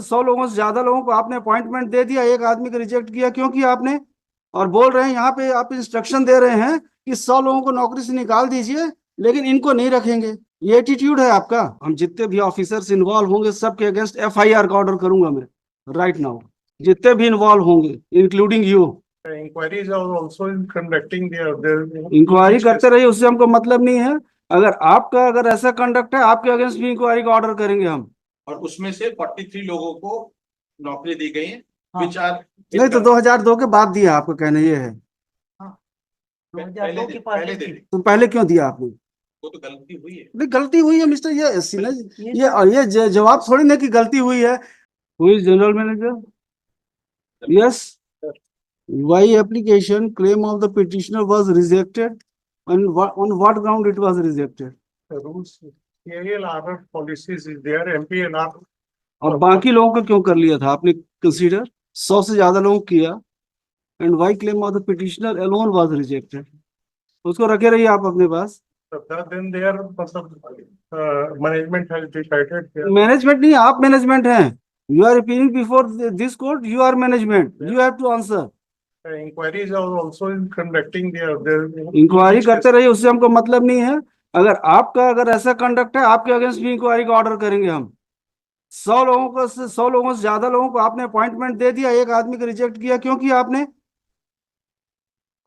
100 लोगों से ज्यादा लोगों को आपने अपॉइंटमेंट दे दिया, एक आदमी को रिजेक्ट किया, क्यों किया आपने? और बोल रहे हैं यहाँ पे, आप इंस्ट्रक्शन दे रहे हैं कि 100 लोगों को नौकरी से निकाल दीजिए लेकिन इनको नहीं रखेंगे। ये एटीट्यूड है आपका। हम जितने भी ऑफिसर्स इन्वॉल्व होंगे सबके अगेंस्ट एफआईआर का ऑर्डर करूंगा मैं राइट नाउ, जितने भी इन्वॉल्व होंगे including you. Inquiries are also in conducting there. Inquiry करते रहिए, उससे हमको मतलब नहीं है। अगर ऐसा कंडक्ट है आपके अगेंस्ट भी इंक्वायरी का ऑर्डर करेंगे हम। और उसमें से 43 लोगों को नौकरी दी गई है। हाँ। विच आर नहीं तो 2002 के बाद दिया, आपको कहना ये है? हाँ, 2002 के पास पहले दे थी। तो पहले क्यों दिया आपने? वो तो गलती हुई है। नहीं, गलती हुई है मिस्टर, ये ये ये जवाब थोड़ी ना कि गलती हुई है। Who is general manager? Yes. Why application claim of the petitioner was rejected and on what ground it was rejected? The rules, ALR policies is there, MPLR. और बाकी लोगों का क्यों कर लिया था आपने कंसीडर? 100 से ज्यादा लोगों को किया। And why claim of the petitioner alone was rejected? उसको रखे रहिए आप अपने पास। Then there, management has decided. Management नहीं, आप मैनेजमेंट हैं। You are appearing before this court, you are management, you have to answer. Inquiries are also in conducting there. Inquiry करते रहिए, उससे हमको मतलब नहीं है। अगर ऐसा कंडक्ट है आपके अगेंस्ट भी इंक्वायरी का ऑर्डर करेंगे हम। 100 लोगों से ज्यादा लोगों को आपने अपॉइंटमेंट दे दिया, एक आदमी को रिजेक्ट किया, क्यों किया आपने?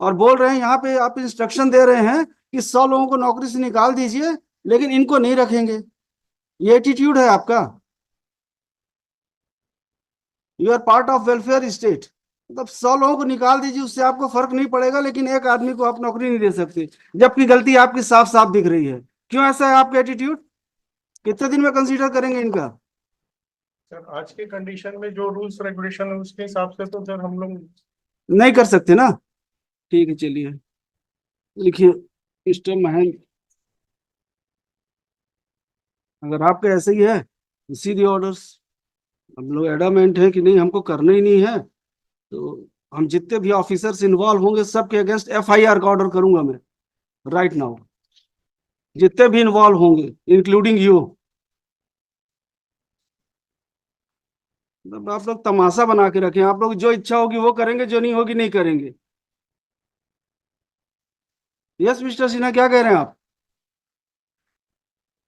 और बोल रहे हैं यहाँ पे, आप इंस्ट्रक्शन दे रहे हैं कि 100 लोगों को नौकरी से निकाल दीजिए लेकिन इनको नहीं रखेंगे। ये एटीट्यूड है आपका। You are part of welfare state. मतलब 100 लोगों को निकाल दीजिए, उससे आपको फर्क नहीं पड़ेगा, लेकिन एक आदमी को आप नौकरी नहीं दे सकते, जबकि गलती आपकी साफ साफ दिख रही है। क्यों ऐसा है आपका एटीट्यूड? कितने दिन में कंसीडर करेंगे इनका? सर, आज के कंडीशन में जो रूल्स रेगुलेशन है उसके हिसाब से तो सर हम लोग नहीं कर सकते ना। ठीक है, चलिए लिखिए मिस्टर महन, अगर आपका ऐसे ही है सीधे ऑर्डर्स, हम लोग एडामेंट है कि नहीं हमको करना ही नहीं है, तो हम जितने भी ऑफिसर्स इन्वॉल्व होंगे सबके अगेंस्ट एफआईआर का ऑर्डर करूंगा मैं राइट नाउ, जितने भी इन्वॉल्व होंगे इंक्लूडिंग यू। आप लोग तमाशा बना के रखें, आप लोग जो इच्छा होगी वो करेंगे, जो नहीं होगी नहीं करेंगे। यस मिस्टर सिन्हा, क्या कह रहे हैं आप?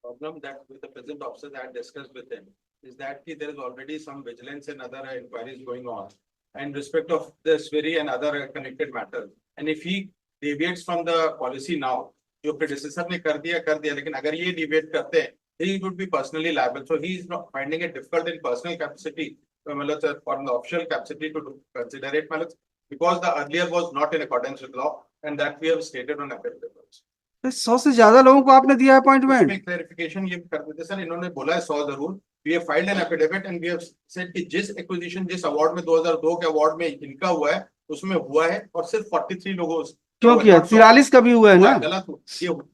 Problem that with the present officers I had discussed with them is that there is already some vigilance and other inquiries going on in respect of this very and other connected matters. And if he deviates from the policy now, जो predecessor ने कर दिया, लेकिन अगर ये deviate करते हैं, he would be personally liable. So he is not finding it difficult in personal capacity, मतलब or in the official capacity to consider it, मतलब because the earlier was not in accordance with law, and that we have stated on affidavit. 100 से ज्यादा लोगों को आपने दिया appointment. Clarification ये कर देते सर, इन्होंने बोला है 100 जरूर। We have filed an affidavit and we have said कि जिस एक्विजिशन जिस अवार्ड में 2002 के अवार्ड में इनका हुआ है उसमें हुआ है, और सिर्फ 43 लोगों क्यों किया? 43 का भी हुआ है ना। गलत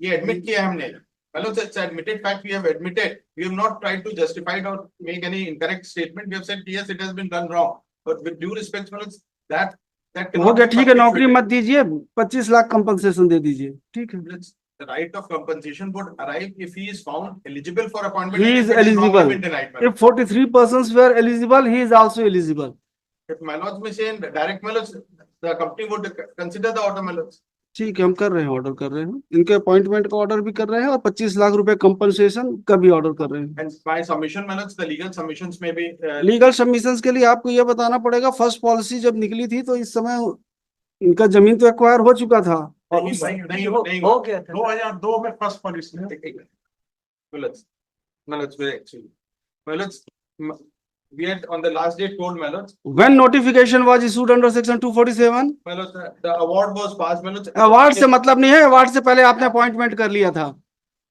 ये एडमिट किया है हमने। Hello sir, it's admitted fact, we have admitted, we have not tried to justify और make any incorrect statement. We have said yes it has been done wrong, but with due respect that हो गया, ठीक है, नौकरी मत दीजिए, 25 lakh compensation दे दीजिए, ठीक है। The right of compensation would arrive if he is found eligible for appointment. He is eligible. If 43 persons were eligible, he is also eligible. If malus में से direct malus, the company would consider the order malus. ठीक है, हम कर रहे हैं, order कर रहे हैं, इनके अपॉइंटमेंट का ऑर्डर भी कर रहे हैं और 25 लाख रुपए कंपनसेशन का भी ऑर्डर कर रहे हैं। And by submission malus, the legal submissions may be. Legal submissions के लिए आपको यह बताना पड़ेगा, फर्स्ट पॉलिसी जब निकली थी तो इस समय इनका जमीन तो एक्वायर हो चुका था। और नहीं हो गया था 2002 में first policy we had on the last day told Malus, When notification was issued under section 247, Malus, the award was passed Malus. Award से मतलब नहीं है, अवार्ड से पहले आपने अपॉइंटमेंट कर लिया था।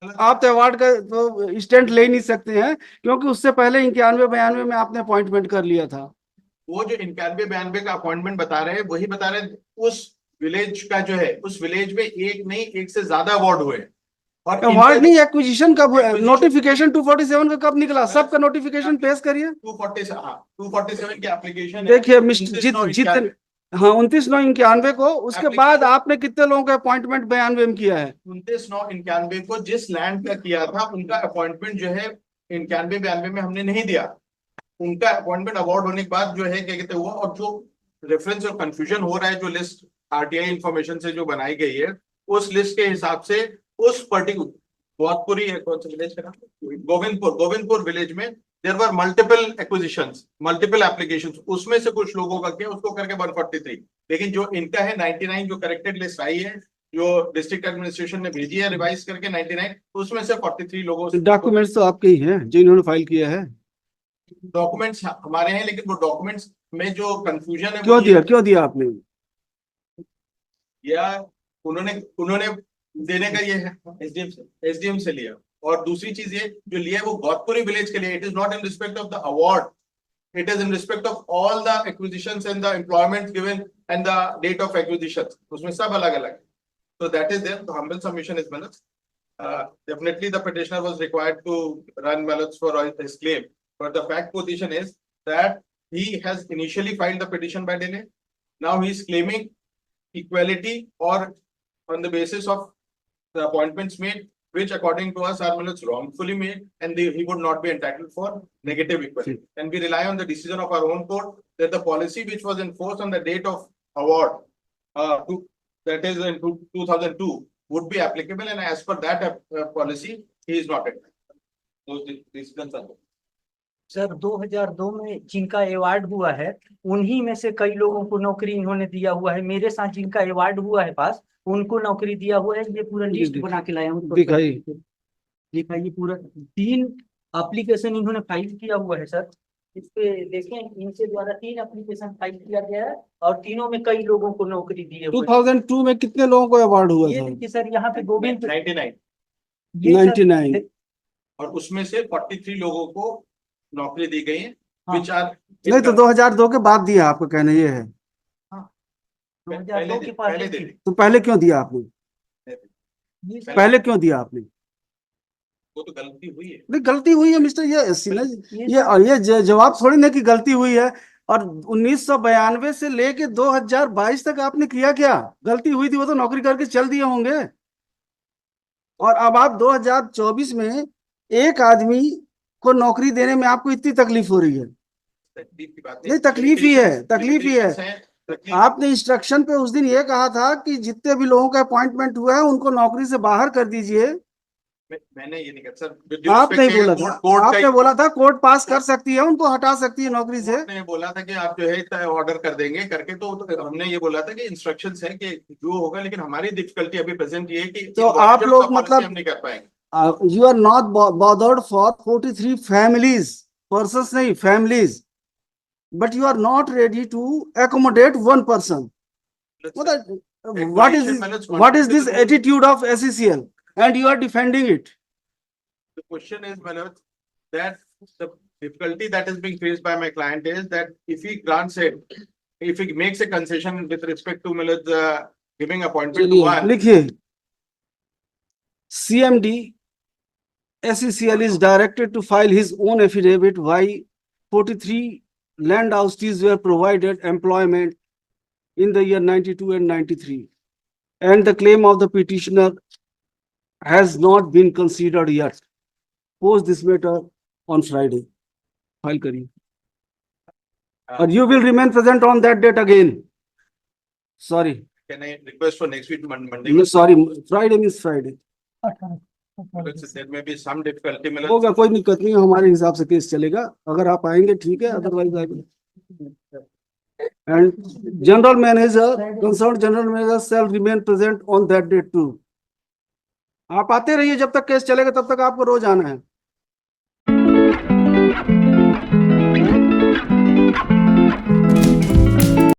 आप तो अवार्ड का तो स्टैंड ले नहीं सकते हैं, क्योंकि उससे पहले 91-92 में आपने अपॉइंटमेंट कर लिया था। वो जो 91-92 का अपॉइंटमेंट बता रहे हैं वही बता रहे हैं, उस विलेज का जो है, उस विलेज में एक नहीं एक से ज्यादा अवार्ड हुए। और अवार्ड नहीं, एक्विजिशन कब हुआ? नोटिफिकेशन 247 का कब निकला? सबका नोटिफिकेशन पेश करिए। 247 की एप्लीकेशन देखिए मिस्टर जितने, हाँ 29/9/91 को, उसके बाद आपने कितने लोगों का अपॉइंटमेंट 92 में किया है? 29/9/91 को जिस लैंड का किया था उनका अपॉइंटमेंट जो है 91-92 में हमने नहीं दिया। उनका अपॉइंटमेंट अवार्ड होने के बाद जो है क्या कहते हैं हुआ, और जो रेफरेंस और कंफ्यूजन हो रहा है, जो लिस्ट आरटीआई इंफॉर्मेशन से जो बनाई गई है, उस लिस्ट के हिसाब से उस पर्टिकुलर गोविंदपुरी कौन सा विलेज का नाम, गोविंदपुर विलेज में there were multiple acquisitions, multiple applications, उसमें से कुछ लोगों का किया, उसको करके 143। लेकिन जो इनका है 99 जो करेक्टेड लिस्ट आई है, जो डिस्ट्रिक्ट एडमिनिस्ट्रेशन ने भेजी है रिवाइज करके 99, उसमें से 43 लोगों से डॉक्यूमेंट्स तो आपके ही हैं जो इन्होंने फाइल किया है। डॉक्यूमेंट्स हमारे हैं, लेकिन वो डॉक्यूमेंट्स में जो कंफ्यूजन है क्यों दिया आपने? या उन्होंने देने का ये है एसडीएम से लिया। और दूसरी चीज ये जो लिया है वो गौतपुरी विलेज के लिए, it is not in respect of the award, it is in respect of all the acquisitions and the employment given and the date of acquisitions, उसमें सब अलग अलग है। So that is there, the humble submission is Manoj. Definitely the petitioner was required to run Manoj for his claim, but the fact position is that he has initially filed the petition by delay. Now he is claiming equality or on the basis of the appointments made, which according to us are Manoj wrongfully made, and he would not be entitled for negative equality. And we rely on the decision of our own court that the policy which was enforced on the date of award, that is in 2002, would be applicable, and as per that policy, he is not entitled. Those decisions are. Sir 2002 में जिनका award हुआ है उन्हीं में से कई लोगों को नौकरी इन्होंने दिया हुआ है। मेरे साथ जिनका अवार्ड हुआ है पास, उनको नौकरी दिया हुआ है। ये पूरा लिस्ट बना के लाया हूँ, दिखाइए पूरा 3 एप्लीकेशन इन्होंने फाइल किया हुआ है सर। इस पे देखें, इनके द्वारा 3 एप्लीकेशन फाइल किया गया है और तीनों में कई लोगों को नौकरी दी है। 2002 में कितने लोगों को अवार्ड हुआ ये था? देखिए सर, यहाँ पे गोविंद 99 और उसमें से 43 लोगों को नौकरी दी गई है, हाँ। which are नहीं तो 2002 के बाद दिया, आपका कहना ये है? 2002 के पास पहले दे दी। तो पहले क्यों दिया आपने? ये सर, पहले क्यों दिया आपने? वो तो गलती हुई है। नहीं गलती हुई है मिस्टर, ये जवाब थोड़ी ना कि गलती हुई है। और 1992 से लेके 2022 तक आपने किया क्या? गलती हुई थी वो तो नौकरी करके चल दिए होंगे। और अब आप 2024 में एक आदमी को नौकरी देने में आपको इतनी तकलीफ हो रही है? नहीं तकलीफ ही है। आपने इंस्ट्रक्शन पे उस दिन ये कहा था कि जितने भी लोगों का अपॉइंटमेंट हुआ है उनको नौकरी से बाहर कर दीजिए। मैंने ये नहीं कहा सर, आपने बोला था, आपने बोला था कोर्ट पास कर सकती है, उनको हटा सकती है नौकरी से। आपने बोला था कि आप जो है ऑर्डर कर देंगे करके, तो हमने ये बोला था कि इंस्ट्रक्शंस है कि जो होगा, लेकिन हमारी डिफिकल्टी अभी प्रेजेंट ये है कि तो आप लोग मतलब हम नहीं कर पाएंगे। you are not bothered for 43 families, persons नहीं, families, but you are not ready to accommodate one person. What is this attitude of SECL, and you are defending it? The question is, Manoj, that the difficulty that is being faced by my client is that if he grants it, if he makes a concession with respect to Manoj giving appointment to one, लिखिए, CMD SECL is directed to file his own affidavit why 43 land houses were provided employment in the year 92 and 93, and the claim of the petitioner has not been considered yet. Post this matter on Friday. File करिए. Or you will remain present on that date again. Sorry. can I request for next week Monday? No, sorry. Friday means Friday. Because there may be some difficulty, Manoj. होगा, कोई दिक्कत नहीं, हमारे हिसाब से case चलेगा। अगर आप आएंगे ठीक है, otherwise and general manager, concern general manager shall remain present on that date too. आप आते रहिए, जब तक केस चलेगा तब तक आपको रोज आना है।